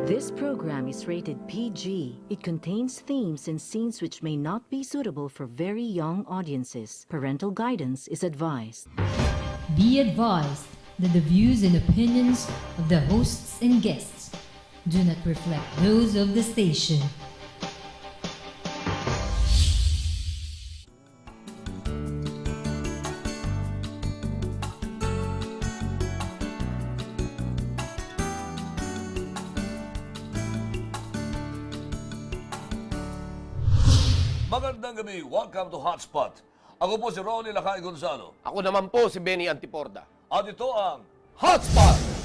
This program is rated PG. It contains themes and scenes which may not be suitable for very young audiences. Parental guidance is advised. Be advised that the views and opinions of the hosts and guests do not reflect those of the station. Magandang gabi. Welcome to Hotspot. Ako po si Ronnie Lakay Gonzalo. Ako naman po si Benny Antiporda. At ito ang Hotspot!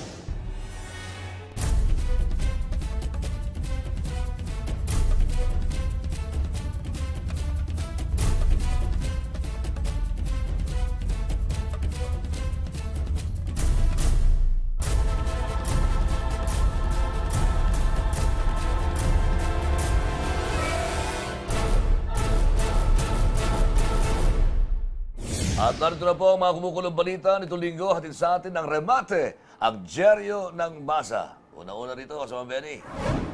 At narito na po ang mga kumukulong balita nitong linggo. Hatid sa atin ng remate, ang Diaryo ng Masa. Una-una rito, kasama Benny,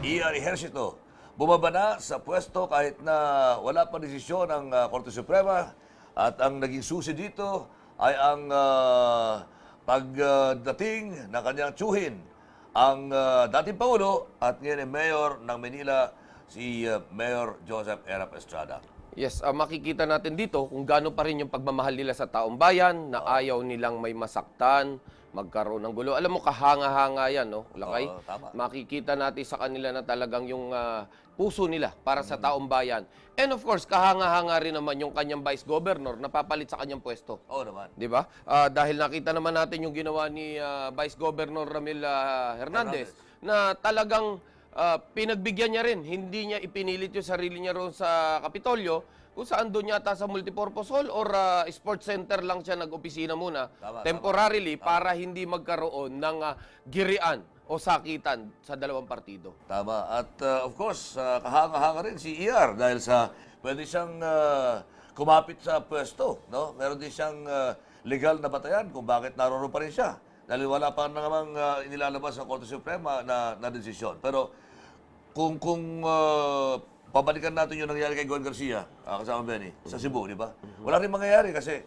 ER Ejercito. Bumaba na sa pwesto kahit na wala pa desisyon ng Korte Suprema. At ang naging susi dito ay ang pagdating ng kanyang tsuhin. Ang dating Pangulo at ngayon ay Mayor ng Manila, si Mayor Joseph Erap Estrada. Yes, makikita natin dito kung gaano pa rin yung pagmamahal nila sa taong bayan na ayaw nilang may masaktan, magkaroon ng gulo. Alam mo, kahanga-hanga yan, no, Lakay? Tama. Makikita natin sa kanila na talagang yung puso nila para sa taong bayan. And of course, kahanga-hanga rin naman yung kanyang vice governor na papalit sa kanyang pwesto. Oo naman. Di ba? Dahil nakita naman natin yung ginawa ni Vice Governor Ramil Hernandez na talagang pinagbigyan niya rin. Hindi niya ipinilit yung sarili niya roon sa Kapitolyo kung saan doon yata sa multipurpose hall or sports center lang siya nag-opisina muna temporarily para hindi magkaroon ng girian o sakitan sa dalawang partido. Tama. At of course, kahanga-hanga rin si ER dahil sa pwede siyang kumapit sa pwesto. No? Meron din siyang legal na batayan kung bakit naroon pa rin siya. Dahil wala pa namang inilalabas ng Korte Suprema na desisyon. Pero kung pabalikan natin yung nangyari kay Juan Garcia, kasama Benny, sa Cebu, di ba? Wala rin mangyayari kasi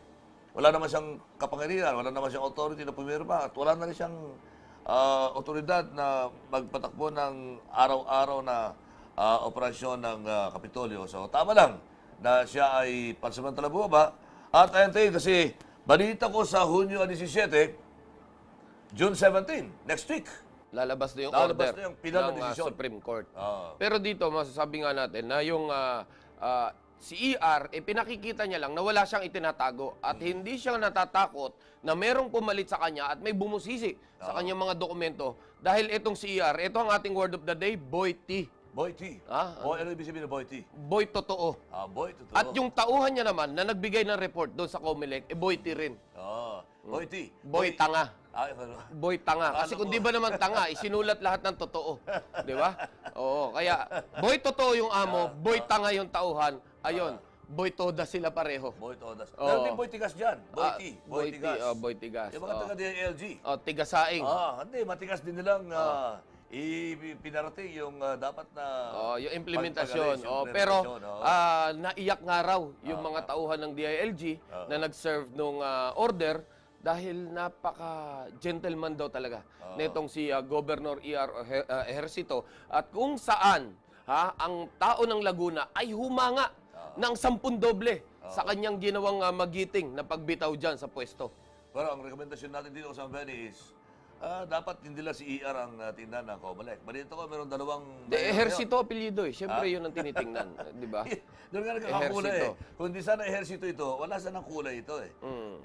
wala naman siyang kapangyarihan, wala naman siyang authority na pumirma, at wala na rin siyang otoridad na magpatakbo ng araw-araw na operasyon ng Kapitolyo. So tama lang na siya ay pansamantala bumaba. At ayantayin kasi balita ko sa Hunyo 17, June 17, next week. Lalabas na yung Lalabas order na yung final na ng desisyon. Supreme Court. Oo. Pero dito, masasabi nga natin na yung si ER, pinakikita niya lang na wala siyang itinatago at hindi siya natatakot na merong pumalit sa kanya at may bumusisi sa kanyang mga dokumento. Dahil itong si ER, ito ang ating word of the day, Boy T. Boy T. Ano ibig sabihin ng Boy T? Boy totoo. Boy, totoo. At yung tauhan niya naman na nagbigay ng report doon sa COMELEC, Boy T rin. Boy T. Boy tanga. Ano? Boy tanga. Kasi kung di ba naman tanga, isinulat lahat ng totoo. Di ba? Oo. Kaya, boy totoo yung amo, boy tanga yung tauhan. Ayun, boy toda sila pareho. Boy Todas. Oo. Meron din Boy Tigas dyan. Boy T. Boy Tigas. Boy tigas. Yung mga taga DILG. Tigasaing. Hindi, matigas din nilang ipinarating yung dapat na Yung implementasyon. pagpagaling, yung Pero implementasyon, naiyak nga raw yung mga tauhan ng DILG na nag-serve nung order dahil napaka-gentleman daw talaga nitong si Governor ER Ejercito. At kung saan ang tao ng Laguna ay humanga ng 10 doble sa kanyang ginawang magiting na pagbitaw dyan sa pwesto. Pero ang rekomendasyon natin dito sa Benny is dapat hindi lang si ER ang tindahan ng COMELEC. Balito ko, meron dalawang... Ejercito apelyido eh. Siyempre yun ang tinitingnan. Di ba? Doon nga nagkakakulay eh. Ejercito. Kung di sana ehersito ito, wala sanang kulay ito eh.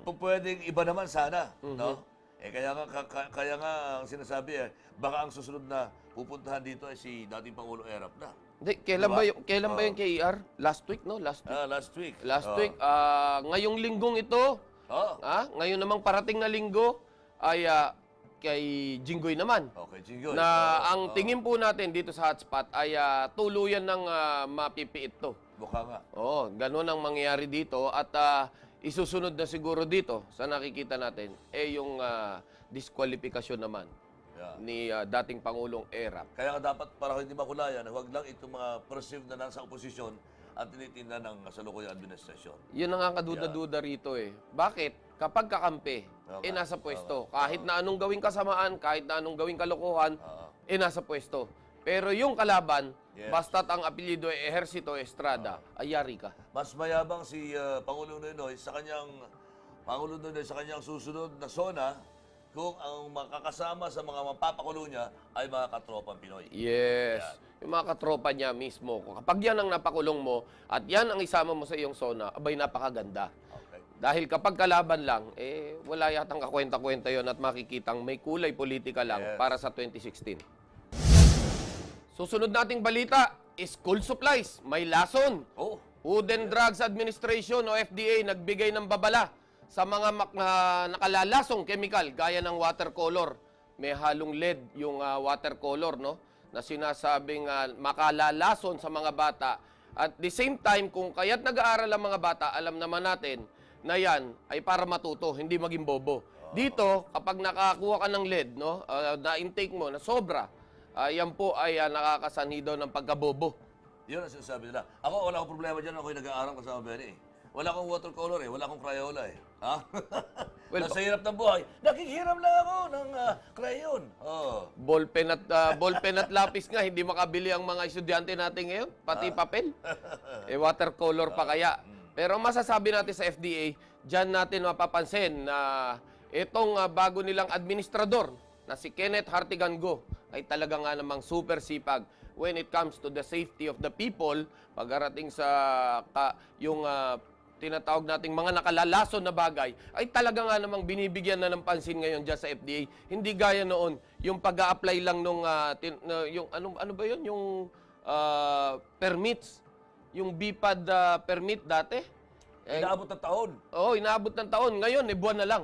Kung pwedeng iba naman sana, no? Kaya nga ang sinasabi baka ang susunod na pupuntahan dito ay si dating Pangulo Erap na. Hindi, kailan ba yung kay ER? Last week, no? Last week. Last week. Last week. Ngayong linggong ito, ngayon namang parating na linggo, ay kay Jinggoy naman. Okay, Jinggoy. Na ang tingin po natin dito sa hotspot ay tuluyan ng mapipiit to. Mukha nga. Oo, ganun ang mangyayari dito at isusunod na siguro dito sa nakikita natin yung diskwalifikasyon naman ni dating Pangulong Erap. Kaya nga dapat para hindi makulayan, huwag lang itong mga perceived na nasa oposisyon at tinitingnan ng kasalukuyang administrasyon. Yun ang kaduda-duda rito eh. Bakit? Kapag kakampi, nasa pwesto. Kahit na anong gawing kasamaan, kahit na anong gawing kalokohan, nasa pwesto. Pero yung kalaban, basta't ang apelyido ay Ejercito Estrada, ay yari ka. Mas mayabang si Pangulong Noynoy sa kanyang susunod na SONA kung ang makakasama sa mga mapapakulo niya ay mga katropang Pinoy. Yes. Yung mga katropa niya mismo. Kapag yan ang napakulong mo at yan ang isama mo sa iyong SONA, abay napakaganda. Okay. Dahil kapag kalaban lang, wala yatang kakwenta-kwenta yon at makikitang may kulay politika lang para sa 2016. Susunod nating balita, school supplies, may lason. Oh, Food and Drugs Administration o FDA nagbigay ng babala sa mga nakalalasong chemical gaya ng watercolor. May halong lead yung watercolor, no? Na sinasabing makalalason sa mga bata. At the same time, kung kaya't nag-aaral ang mga bata, alam naman natin na yan ay para matuto, hindi maging bobo. Dito, kapag nakakuha ka ng lead, no, na intake mo na sobra, yan po ay nakakasanhi daw ng pagkabobo. yun ang sinasabi nila. Ako, wala akong problema dyan. Ako'y nag-aaral kasama Benny. Wala akong watercolor wala akong Crayola Ha? Well, sa hirap ng buhay, nakikhiram lang ako ng crayon. Oh. Ballpen at lapis nga, hindi makabili ang mga estudyante natin ngayon, pati papel. Watercolor pa kaya. Pero masasabi natin sa FDA, dyan natin mapapansin na itong bago nilang administrador na si Kenneth Hartigan Go ay talaga nga namang super sipag when it comes to the safety of the people pagarating sa yung tinatawag nating mga nakalalason na bagay, ay talaga nga namang binibigyan na ng pansin ngayon dyan sa FDA. Hindi gaya noon, yung pag-a-apply lang nung, yung ano ba yun, yung permits, yung BPAD permit dati. Inaabot ng taon. Oo, inaabot ng taon. Ngayon, buwan na lang.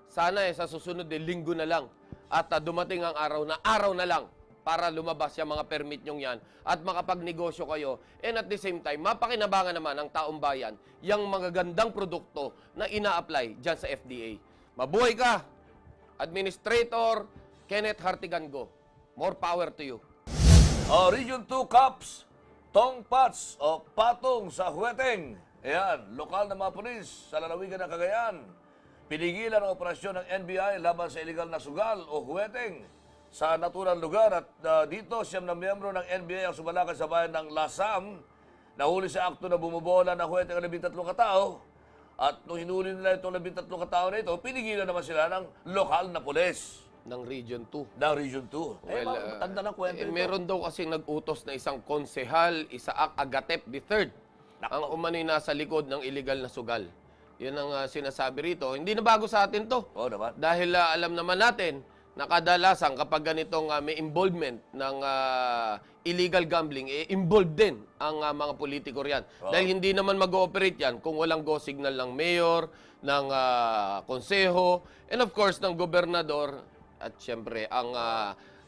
Sana sa susunod, linggo na lang. At dumating ang araw na lang para lumabas yung mga permit nyong yan at makapagnegosyo kayo. And at the same time, mapakinabangan naman ang taong bayan yung mga gandang produkto na ina-apply dyan sa FDA. Mabuhay ka, Administrator Kenneth Hartigan Go. More power to you. Region 2 Cups, tongpats o patong sa Huweteng. Ayan, lokal na mga pulis sa lalawigan ng Cagayan. Pinigilan ang operasyon ng NBI laban sa illegal na sugal o Huweteng sa naturang lugar at dito siyam na miyembro ng NBI ang sumalakay sa bayan ng Lasam. Nahuli sa akto na bumubola ng Huweteng ang 13 katao. At nung hinuli nila itong 13 katao na ito, pinigilan naman sila ng lokal na pulis Ng Region 2. ng Region 2. Well, tanda ng kwento ito. meron daw kasi nag-utos na isang konsehal, Isaac Agatep III, ang umano'y nasa likod ng illegal na sugal. Yun ang sinasabi rito. Hindi na bago sa atin to. Oo naman. Dahil alam naman natin na kadalasan kapag ganitong may involvement ng illegal gambling, involved din ang mga politiko riyan. Dahil hindi naman mag-ooperate yan kung walang go signal ng mayor, ng konseho, and of course ng gobernador, at syempre ang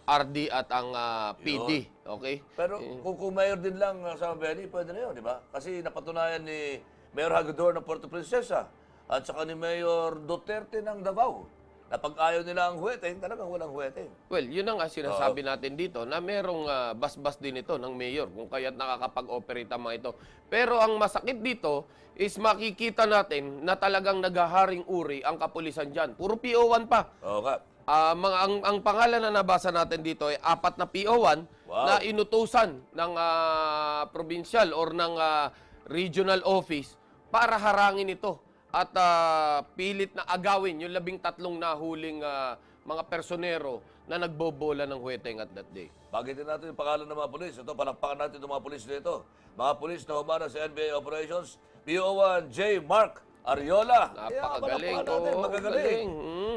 RD at ang PD. Okay? Pero kung mayor din lang sa Benny, pwede na yun, di ba? Kasi napatunayan ni Mayor Hagedor ng Puerto Princesa at saka ni Mayor Duterte ng Davao na pag ayaw nila ang Huweteng, talagang walang Huweteng. Well, yun ang sinasabi natin dito na merong basbas din ito ng mayor kung kaya't nakakapag-operate ang mga ito. Pero ang masakit dito is makikita natin na talagang naghaharing uri ang kapulisan dyan. Puro PO1 pa. Oo nga. Ang pangalan na nabasa natin dito ay 4 na PO1 na inutusan ng provincial or ng regional office para harangin ito at pilit na agawin yung 13 nahuling mga personero na nagbobola ng Huweteng at that day. Bagitin natin yung pangalan ng mga pulis. Ito, palakpakan natin itong mga pulis dito. Mga pulis na humana sa NBI Operations, PO1 J. Mark Ariola. Napakagaling. Magagaling.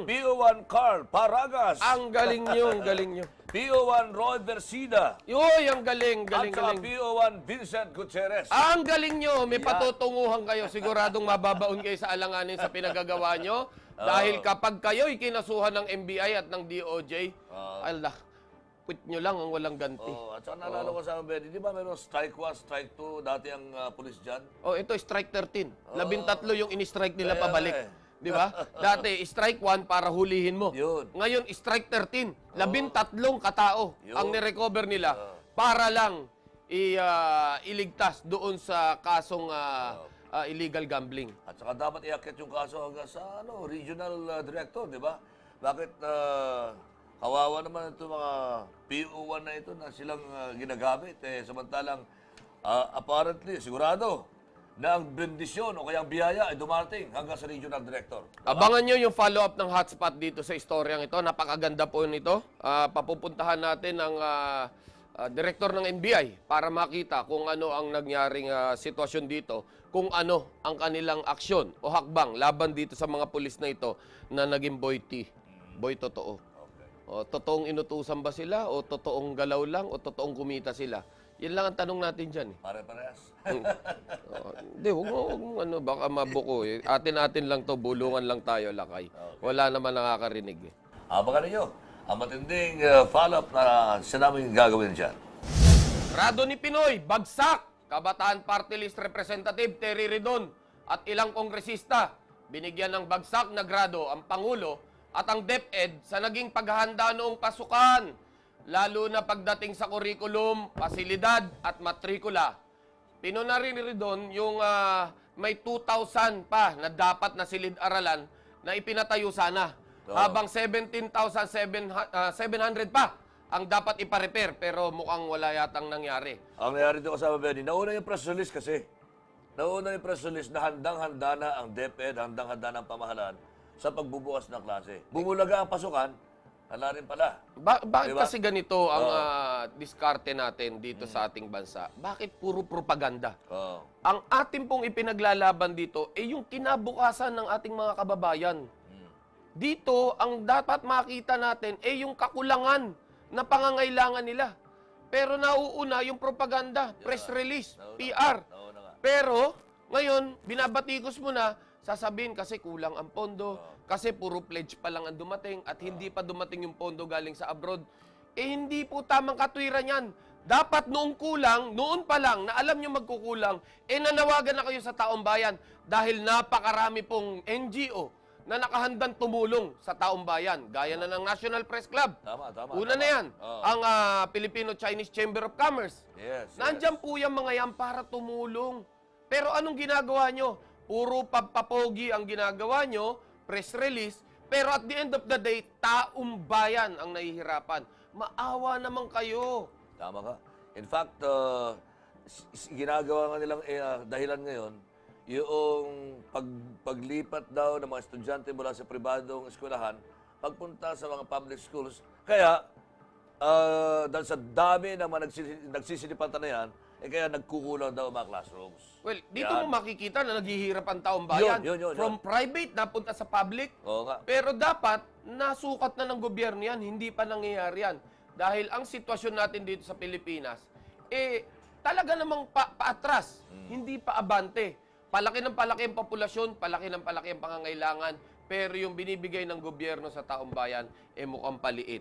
PO1 Carl Paragas. Ang galing nyo, ang galing nyo. PO1 Roy Versida. Yoy, ang galing, galing, At saka galing. PO1 Vincent Gutierrez. Ang galing nyo, may patutunguhan kayo. Siguradong mababaon kayo sa alanganin sa pinagagawa nyo. Dahil kapag kayo'y kinasuhan ng NBI at ng DOJ, Allah, quit nyo lang ang walang ganti. At saka naalala ko sa Benny, di ba meron strike 1, strike 2, dati ang pulis dyan? Ito strike 13. 13 yung in-strike nila pabalik. Di ba? Dati, strike 1 para hulihin mo. Yun. Ngayon, strike 13. 13 katao Yun. ang nirecover nila para lang iligtas doon sa kasong illegal gambling. At saka dapat iakyat yung kaso hanggang sa regional director, di ba? Bakit kawawa naman ito mga PO1 na ito na silang ginagamit. Samantalang apparently, sigurado, na ang bendisyon o kayang biyaya ay dumating hanggang sa regional director. Abangan nyo yung follow-up ng hotspot dito sa istoryang ito. Napakaganda po nito. Papupuntahan natin ang director ng NBI para makita kung ano ang nangyaring sitwasyon dito, kung ano ang kanilang aksyon o hakbang laban dito sa mga pulis na ito na naging boy totoo. O, totoong inutusan ba sila o totoong galaw lang o totoong kumita sila? Yan lang ang tanong natin dyan. Pare-parehas. Hindi, huwag mo, baka mabuko eh. Atin-atin lang to, bulungan lang tayo, lakay. Wala naman nakakarinig eh. Abangan ninyo ang matinding follow-up na sinaming gagawin dyan. Rado ni Pinoy, bagsak! Kabataan Party List Representative Terry Ridon at ilang kongresista binigyan ng bagsak na grado ang Pangulo at ang DepEd sa naging paghahanda noong pasukan, lalo na pagdating sa curriculum, pasilidad at matrikula. Pinuna rin ni Ridon yung may 2,000 pa na dapat na silid-aralan na ipinatayo sana. Habang 17,700 pa ang dapat ipa-repair, pero mukhang wala yatang nangyari. Ang nangyari dito kasama, Benny, nauna yung press release kasi. Nauna yung press release na handang-handa na ang DepEd, handang-handa ng pamahalaan sa pagbubukas ng klase. Bumulaga ang pasukan, hala rin pala. Bakit Diba? kasi ganito ang diskarte natin dito sa ating bansa? Bakit puro propaganda? Oo. Ang ating pong ipinaglalaban dito ay yung kinabukasan ng ating mga kababayan. Dito, ang dapat makita natin ay yung kakulangan na pangangailangan nila. Pero nauuna yung propaganda, press release, PR. Nauna nga. Pero, ngayon, binabatikos mo na, sasabihin kasi kulang ang pondo, kasi puro pledge pa lang ang dumating at hindi pa dumating yung pondo galing sa abroad. Eh, hindi po tamang katwiran yan. Dapat noong kulang, noon pa lang, na alam nyo magkukulang, nanawagan na kayo sa taong bayan dahil napakarami pong NGO na nakahandang tumulong sa taong bayan, gaya na ng National Press Club. Tama. Una na yan, Oo. ang Filipino-Chinese Chamber of Commerce. Yes. Nandyan po yung mga yan para tumulong. Pero anong ginagawa nyo? Puro papapogi ang ginagawa nyo, press release, pero at the end of the day, taong bayan ang nahihirapan. Maawa naman kayo. Tama ka. In fact, ginagawa nga nilang dahilan ngayon, yung paglipat daw ng mga estudyante mula sa pribadong eskwelahan, pagpunta sa mga public schools. Kaya, dahil sa dami ng mga nagsisilipatan na yan, kaya nagkukulang daw ang mga classrooms. Well, dito Yan. mo makikita na naghihirap ang taong bayan. Yun. From private, napunta sa public. Oo nga. Pero dapat, nasukat na ng gobyerno yan, hindi pa nangyayari yan. Dahil ang sitwasyon natin dito sa Pilipinas, talaga namang paatras, hindi pa abante. Palaki ng palaki ang populasyon, palaki ng palaki ang pangangailangan, pero yung binibigay ng gobyerno sa taong bayan, mukhang paliit.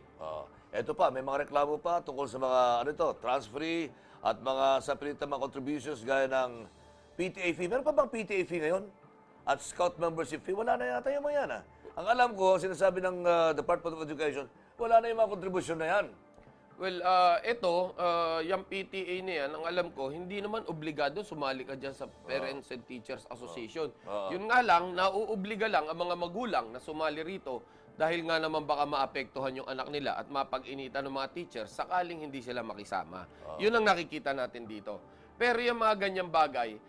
Ito pa, may mga reklamo pa tungkol sa mga transfer at mga sapilitan mga contributions gaya ng PTA fee. Meron pa bang PTA fee ngayon? At Scout membership fee? Wala na yata yung mga yan. Ang alam ko, sinasabi ng Department of Education, wala na yung mga contribution na yan. Well, yung PTA na yan, ang alam ko, hindi naman obligado sumali ka dyan sa Parents and Teachers Association. Yun nga lang, nauobliga lang ang mga magulang na sumali rito dahil nga naman baka maapektuhan yung anak nila at mapag-initan ng mga teachers sakaling hindi sila makisama. Yun ang nakikita natin dito. Pero yung mga ganyang bagay,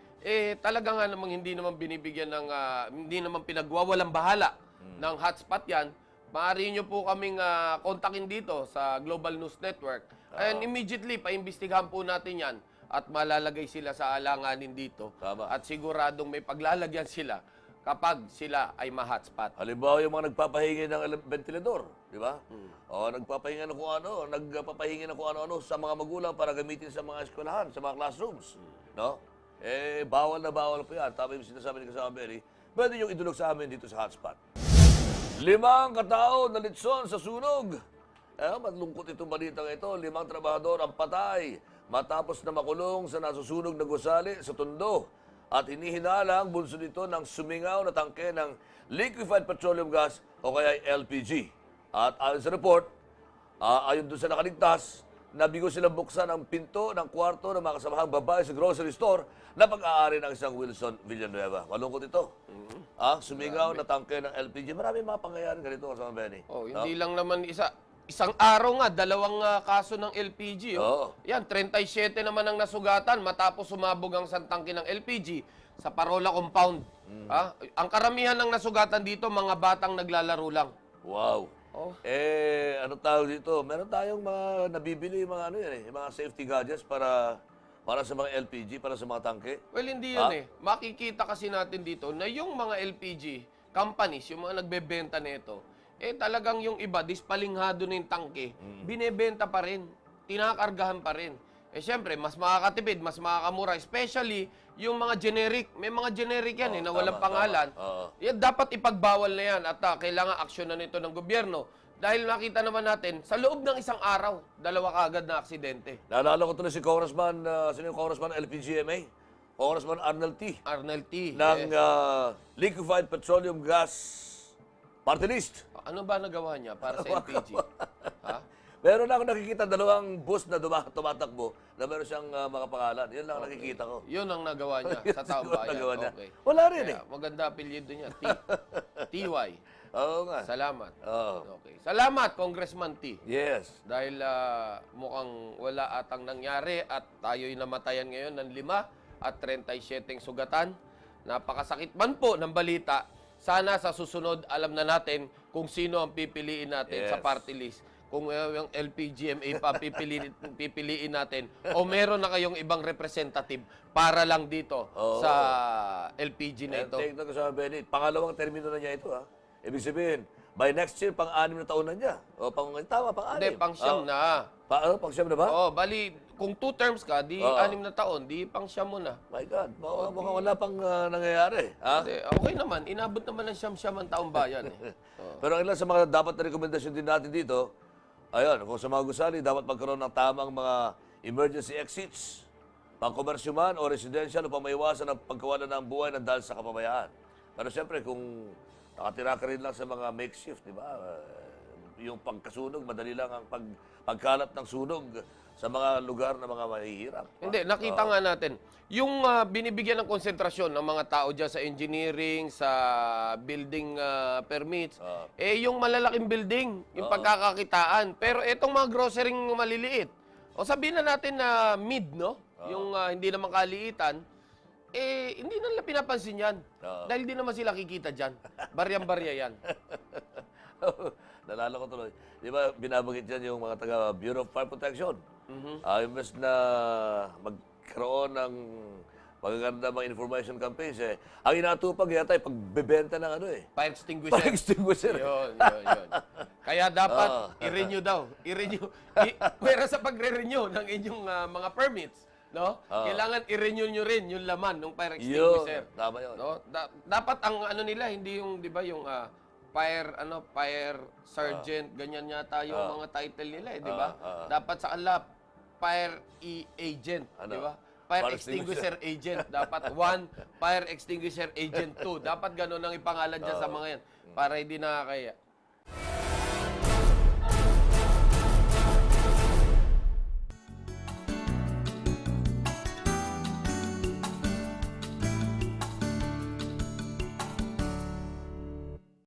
talaga nga namang hindi naman binibigyan ng, hindi naman pinagwawalang bahala ng hotspot yan. Maaari nyo po kaming kontakin dito sa Global News Network. And immediately, paimbestigahan po natin yan at malalagay sila sa alanganin dito. Tama. At siguradong may paglalagyan sila kapag sila ay ma-hotspot. Halimbawa yung mga nagpapahingi ng ventilador, di ba? O nagpapahingi ng kung ano, sa mga magulang para gamitin sa mga eskwelahan, sa mga classrooms. No? Bawal na bawal po yan. Tama yung sinasabi ni Kasama Berry. Pwede yung idulog sa amin dito sa hotspot. 5 katao na litson sa sunog. Matlungkot itong balitang ito. 5 trabahador ang patay matapos na makulong sa nasusunog na gusali sa Tondo. at hinihinala ang bunso nito ng sumingaw na tangke ng liquefied petroleum gas o kaya LPG. At ayon sa report, ayon doon sa nakaligtas, nabigo silang buksan ang pinto ng kwarto ng mga kasamahang babae sa grocery store na pag-aari ng isang Wilson Villanueva. Malungkot ito. Sumingaw na tangke ng LPG. Marami mga pangyayari ganito, kasama Benny. Oh, hindi lang naman isang araw nga, dalawang kaso ng LPG. Oo. Yan, 37 naman ang nasugatan matapos sumabog ang santangke ng LPG sa Parola Compound. Ang karamihan ng nasugatan dito, mga batang naglalaro lang. Wow. Oh. Ano tawag dito? Meron tayong mga nabibili, mga ano yan mga safety gadgets para sa mga LPG, para sa mga tangke. Well, hindi yun Makikita kasi natin dito na yung mga LPG companies, yung mga nagbebenta nito, talagang yung iba, dispalinghado na yung tangke, binebenta pa rin, tinakargahan pa rin. Siyempre, mas makakatipid, mas makakamura, especially yung mga generic. May mga generic yan na walang pangalan. Yan, dapat ipagbawal na yan at kailangan aksyonan nito ng gobyerno. Dahil nakita naman natin, sa loob ng isang araw, 2 kaagad na aksidente. Naalala ko tuloy si Congressman, sino yung Congressman LPGMA? Congressman Arnel T. Arnel T. Ng liquefied petroleum gas party list. Ano ba nagawa niya para sa LPG? Meron ako nakikita 2 bus na tumatakbo na meron siyang mga pangalan. Yun lang nakikita ko. Yun ang nagawa niya sa taong Siguro bayan. nagawa niya. Okay. Wala rin Kaya, maganda apelyido niya. TY. Oo nga. Salamat. Oo. Okay. Salamat, Congressman T. Yes. Dahil mukhang wala atang nangyari at tayo'y namatayan ngayon ng 5 at 37 sugatan. Napakasakit man po ng balita. Sana sa susunod, alam na natin kung sino ang pipiliin natin sa party list. Kung yung LPGMA pa pipiliin natin o meron na kayong ibang representative para lang dito sa LPG na ito. Take ko sa Benny. Pangalawang termino na niya ito. Ibig sabihin, by next year, pang-6 na taon na niya. O, tama, pang-6. Hindi, pang-siyam na. Pang-siyam na ba? Bali, kung 2 terms ka, di 6 na taon, di pang-siyam mo na. My God, mukhang wala pang nangyayari. Hindi, okay naman, inabot naman ng siyam-siyam ang taong bayan. Pero ang ilan sa mga dapat na rekomendasyon din natin dito, ayun, kung sa mga gusali, dapat magkaroon ng tamang mga emergency exits, pang-komersyo man o residential upang maiwasan ang pagkawalan ng buhay ng dahil sa kapabayaan. Pero siyempre, kung nakatira ka rin lang sa mga makeshift, di ba? Yung pagkasunog, madali lang ang pagkalat ng sunog sa mga lugar na mga mahihirap. Hindi, nakita nga natin. Yung binibigyan ng konsentrasyon ng mga tao dyan sa engineering, sa building permits, yung malalaking building, yung pagkakakitaan. Pero itong mga grocery maliliit, o sabihin na natin na mid, no? Yung hindi naman kaliitan, hindi na nila pinapansin yan. Dahil di naman sila kikita dyan. Baryang-barya yan. Nalala ko tuloy. Di ba, binabagit dyan yung mga taga Bureau of Fire Protection. Imbes na magkaroon ng magaganda mga information campaigns, ang inatupag yata ay pagbebenta ng Fire extinguisher. fire extinguisher. Yun. Kaya dapat i-renew daw. I-renew. Pero sa pagre-renew ng inyong mga permits, no? Kailangan i-renew nyo rin yung laman ng fire extinguisher. Yun, tama yun. No? Dapat ang ano nila, hindi yung, di ba, yung fire sergeant, ganyan yata yung mga title nila, di ba? Dapat sa kanila, fire agent, di ba? Fire extinguisher agent. Dapat 1, fire extinguisher agent 2. Dapat ganun ang ipangalan dyan sa mga yan. Para hindi nakakaya.